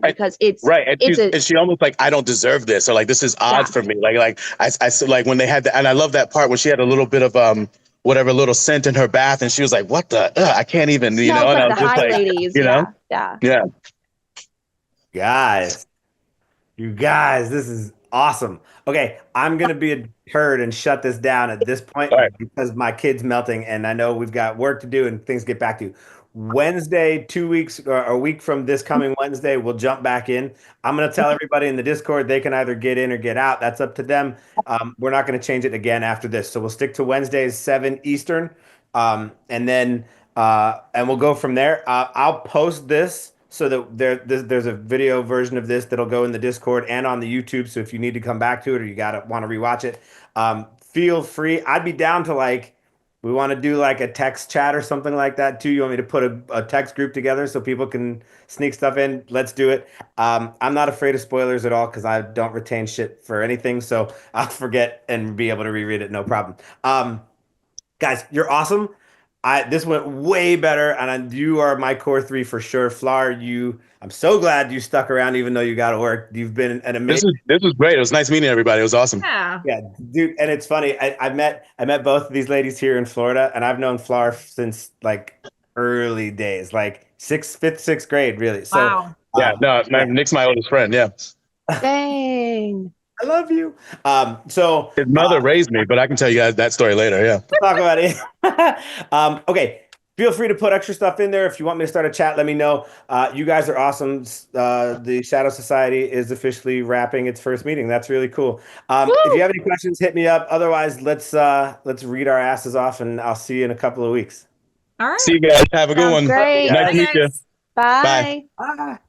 because it's and she almost like, I don't deserve this, or like this is odd for me, like I like when they had that. And I love that part when she had a little bit of whatever little scent in her bath, and she was like, what the I can't even, and like I was was just like, ladies. You guys, this is awesome. Okay, I'm gonna be a turd and shut this down at this point because my kid's melting, and I know we've got work to do and things to get back to. Wednesday, 2 weeks or a week from this coming Wednesday, we'll jump back in. I'm gonna tell everybody in the Discord they can either get in or get out. That's up to them. We're not gonna change it again after this, so we'll stick to Wednesdays 7 Eastern, and then and we'll go from there. I'll post this so that there's a video version of this that'll go in the Discord and on the YouTube. So if you need to come back to it or you want to rewatch it, feel free. I'd be down to like, we want to do like a text chat or something like that too. You want me to put a text group together so people can sneak stuff in? Let's do it. I'm not afraid of spoilers at all because I don't retain shit for anything. So I'll forget and be able to reread it. No problem. Guys, you're awesome. This went way better, and you are my core three for sure. Flower, I'm so glad you stuck around even though you got to work. You've been an amazing. This was great. It was nice meeting everybody. It was awesome. Yeah, dude. And it's funny. I met both of these ladies here in Florida, and I've known Flower since like early days, like fifth, sixth grade, really. So wow. Nick's my oldest friend. Yeah. Dang. I love you. So his mother raised me, but I can tell you guys that story later. Yeah. We'll talk about it. Okay. Feel free to put extra stuff in there. If you want me to start a chat, let me know. You guys are awesome. The Shadow Society is officially wrapping its first meeting. That's really cool. If you have any questions, hit me up. Otherwise, let's read our asses off, and I'll see you in a couple of weeks. All right. See you guys. Have a good one. Great. Nice to meet you. Bye. Bye.